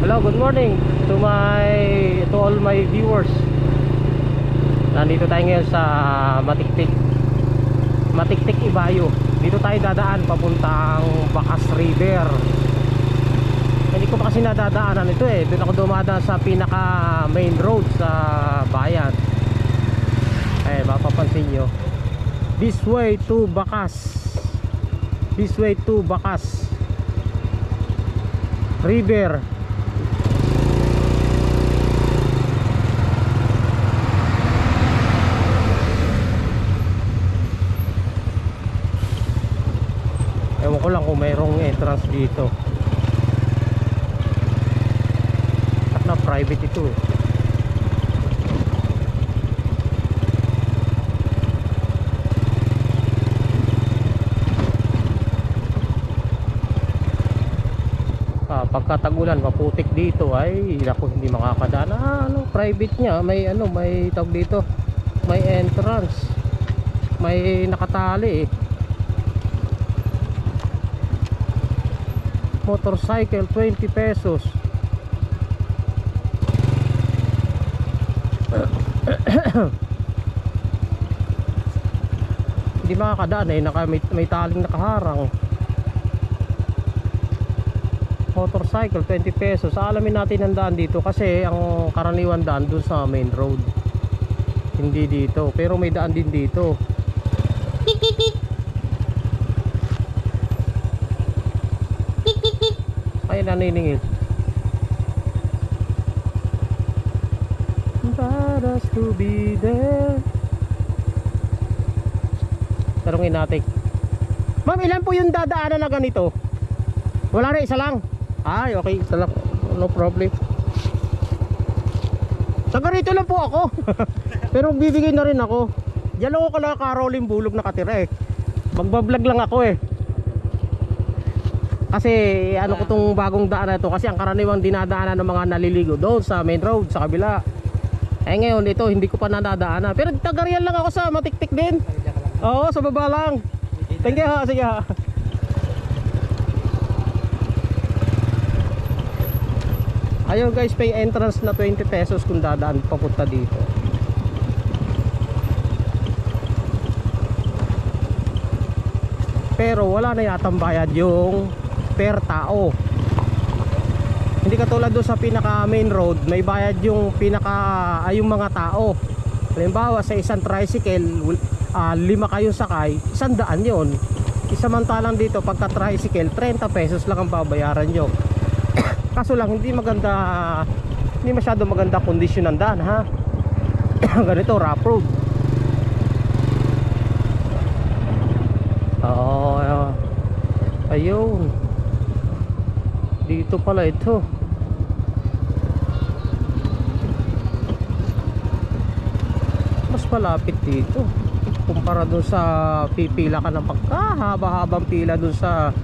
Hello, good morning to all my viewers. Nandito tayo ngayon sa Matiktik Ibayo. Dito tayo dadaan papuntang Bacas River. Hindi ko pa kasi nadadaanan ito eh. Doon ako dumadaan sa pinaka main road sa bayan. Eh, mapapansin nyo, this way to Bacas. This way to Bacas River. Ewan ko lang kung mayroong entrance dito. At na private ito eh. Pagkatagulan maputik dito ay naku, hindi makakadaan. Private niya, may may tawag dito, may entrance, may nakatali eh. Motorcycle 20 pesos. Hindi makakadaan eh, may taling nakaharang. Motorcycle 20 pesos. Alamin natin ang daan dito kasi ang karaniwan daan dun sa main road, hindi dito, pero may daan din dito. Ay, naniningil. But us to be there. Tarungin natin. Ma'am, ilan po yung dadaanan na ganito? Wala na, isa lang. Ay, okay, isa lang. No problem. Sa ganito lang po ako. Pero bibigay na rin ako. Diyan lang ako kala Caroline Bulog nakatira eh. Magbablog lang ako eh. Kasi ano ko tong bagong daan na ito, kasi ang karaniwang dinadaanan ng mga naliligo doon sa main road sa kabila. Eh ngayon ito hindi ko pa nadadaanan. Pero tagarian lang ako sa Matiktik din. Oo, sa baba lang. Thank you ha, sige ha. Ayun guys, pay entrance na 20 pesos kung dadaan papunta dito. Pero wala na yatang bayad yung per tao. Hindi katulad doon sa pinaka main road, may bayad yung yung mga tao. Halimbawa sa isang tricycle, 5 kayong sakay, 100 yun. Isamantalang dito pagka tricycle, 30 pesos lang ang babayaran nyo. Kaso lang hindi masyado maganda kondisyon ng daan ha. Ganito, rough road. Ayun. Dito pala ito. Mas malapit dito kumpara dun sa pipila ka ng pagkahaba-habang pila dun sa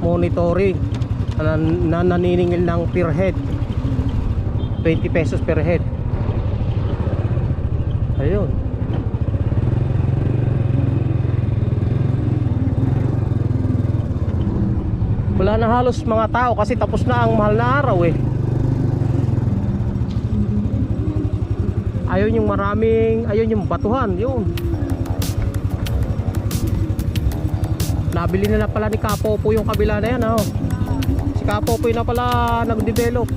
monitoring na naniningil ng per head, 20 pesos per head. Ayun. Wala na halos mga tao kasi tapos na ang mahal na araw eh. Ayun yung batuhan, yun. Nabili na pala ni Kapopo yung kabila na yan oh. Si Kapopo na pala nag-develop.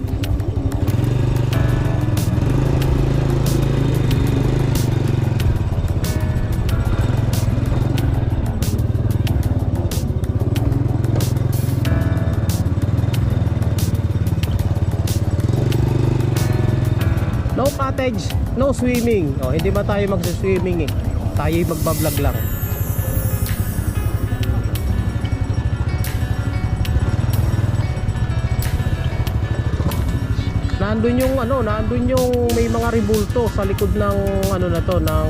No cottage, no swimming. Oh, hindi ba tayo magsa-swimming eh? Tayo magbablog lang. Nandun yung may mga ribulto sa likod ng na to, ng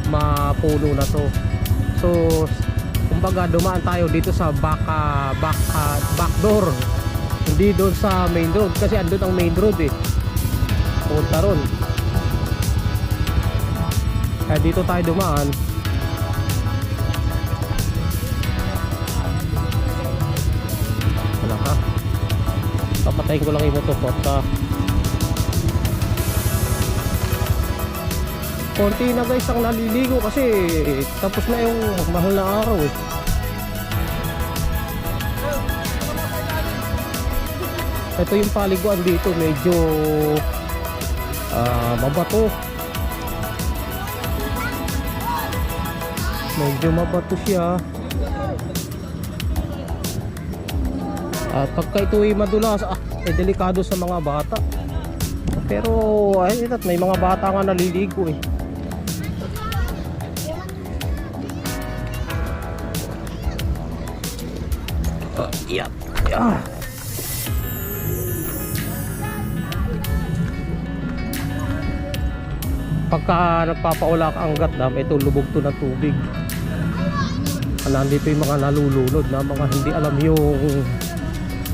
mapuno na to. So, kumbaga dumaan tayo dito sa back door. Hindi doon sa main road kasi andun ang main road eh. Punta ron. Kaya dito tayo dumaan. Wala ka. Patayin ko lang yung motor ko at konti na guys ang naliligo kasi tapos na yung mahal na araw eh. Ito yung paliguan dito, medyo mabato. Medyo mabato siya. At pagka ito ay madulas, delikado sa mga bata. Pero ay, may mga bata nga naliligo eh. Yeah. Pagka nagpapaulak ang gatdam, ito lubog to ng tubig. Nandito yung mga nalulunod na mga hindi alam yung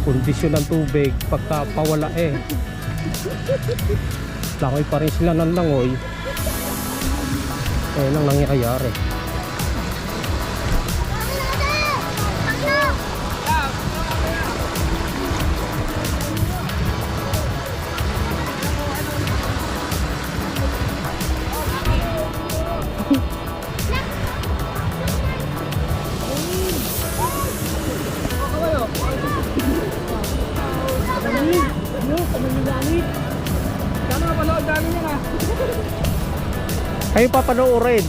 kondisyon ng tubig pagka pawala eh. Langoy pa rin sila ng langoy. Ayun ang nangyayari. Kayo papanoorin.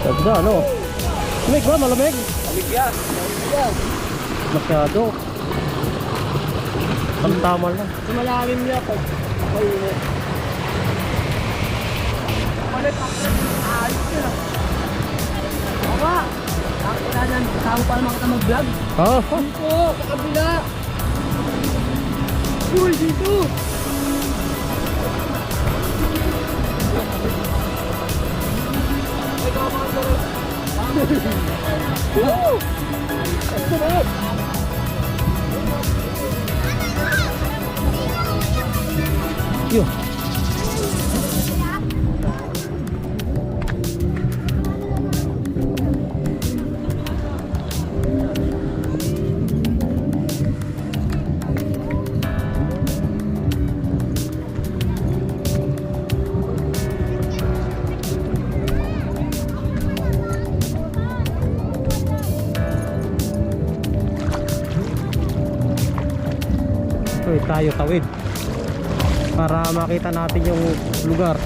Ganda, ano? Malamig ba? Malamig? Malamig yan. Masyado. Tama lang. Malalim niya pag mainit. Ayos yun. Baka, kasama pa naman kita mag-vlog. Dito, sa kabila. Uy, dito. Yo. Tayo tawid para makita natin yung lugar.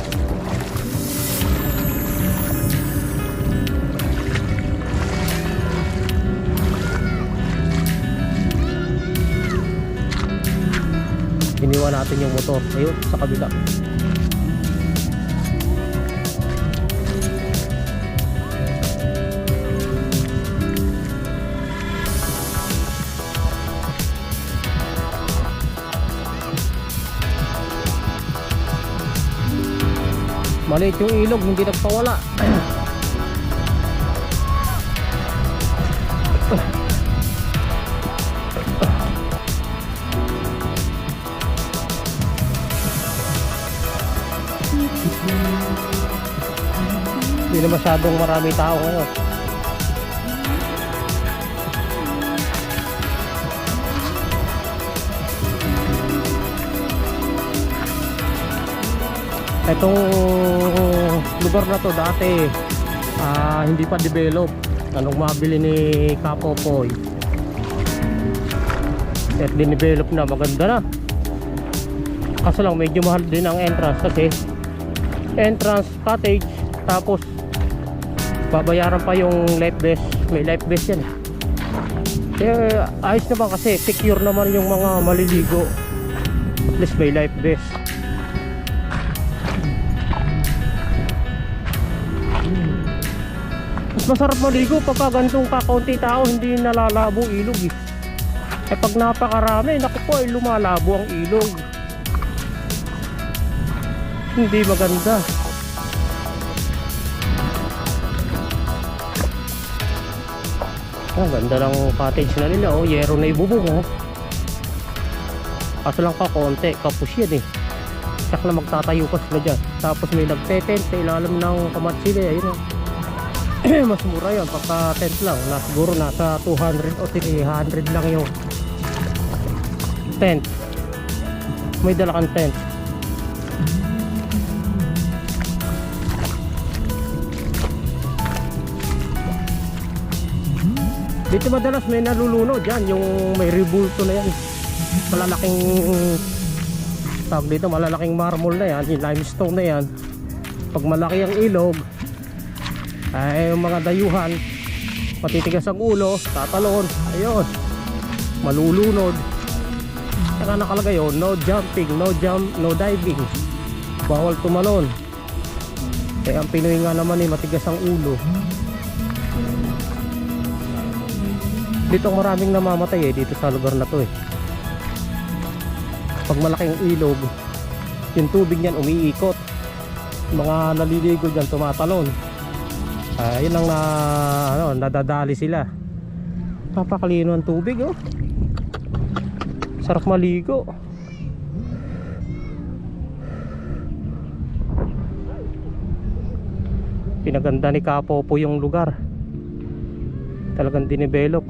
Iniwan natin yung motor ayun sa kabila. Maliit yung ilog, hindi nagpawala. Hindi na masyadong marami tao ngayon. Itong lugar na to dati hindi pa develop. Anong mabili ni Kapopoy at dinevelop na, maganda na. Kaso lang medyo mahal din ang entrance kasi entrance cottage, tapos babayaran pa yung life vest. May life vest yan. Kaya ayos naman kasi secure naman yung mga maliligo. At least may life vest. Masarap maligo pagka ganitong kakaunti tao, hindi nalalabo ilog eh. Eh pag napakarami, naku po, ay lumalabo ang ilog. Hindi maganda. Ang ganda ng cottage na nila, oh, yero na ibubong oh. Kaso lang kakonti, kapos yan eh. Saka na magtatayo pa sila dyan. Tapos may nagtetent sa ilalim ng kamatsili, ayun oh. Mas mura yun pagka tent lang. Siguro nasa 200 o 300 lang yung tent. May dala kang tent. Dito madalas may nalulunod yan, yung may rebulto na yan. Malalaking tawag dito, malalaking marmol na yan, yung limestone na yan. Pag malaki ang ilog, ay yung mga dayuhan, matitigas ang ulo, tatalon, ayun, malulunod. Saka nakalagay yun, no jumping, no jump, no diving, bawal tumalon. Kaya ang Pinoy nga naman eh, matigas ang ulo. Dito maraming namamatay eh, dito sa lugar na to eh. Pag malaking ilog, yung tubig niyan umiikot, mga naliligo dyan tumatalon. Yun ang nadadali sila. Papakalino ang tubig oh. Sarap maligo. Pinaganda ni Kapopo yung lugar. Talagang dinevelop.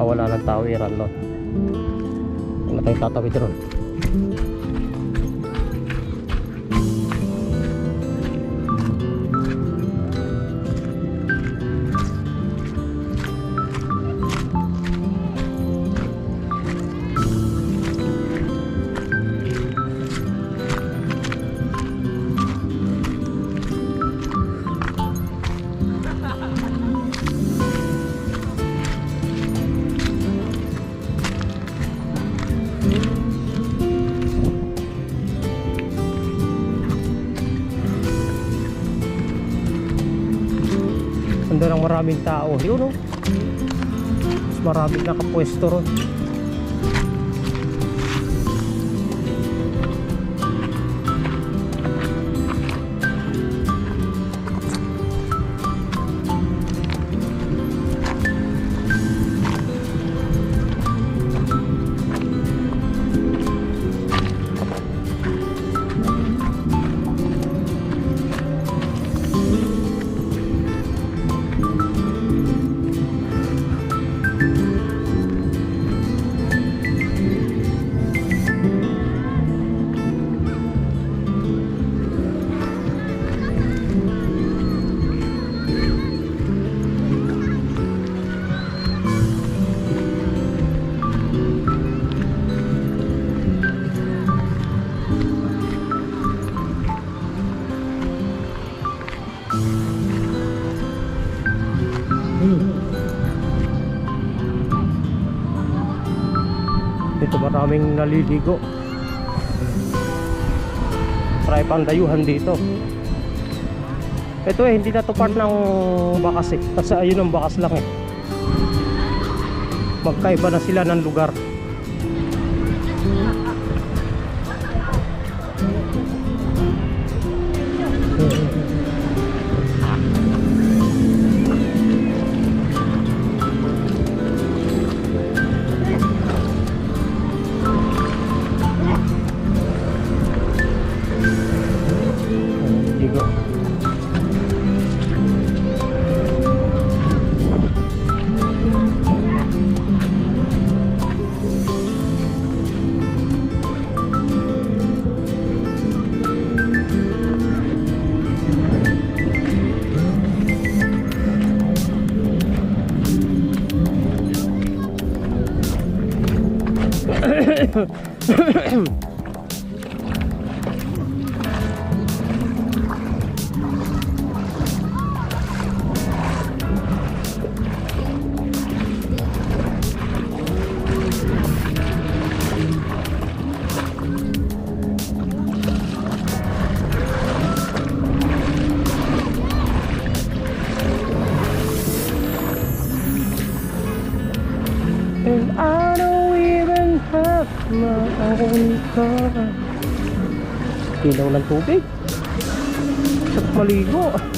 Wala ng tawiran no. Wala tayong tatawid ron. Ando ng maraming tao. Yun o. Mas maraming nakapwesto ron. Dito maraming naliligo. Try pang dayuhan dito. Ito eh, hindi na to part ng bakas eh. Kasi ayun ang bakas lang eh. Magkaiba na sila ng lugar. And I don't even have my own car. Ilaw ng tubig. Sarap maligo.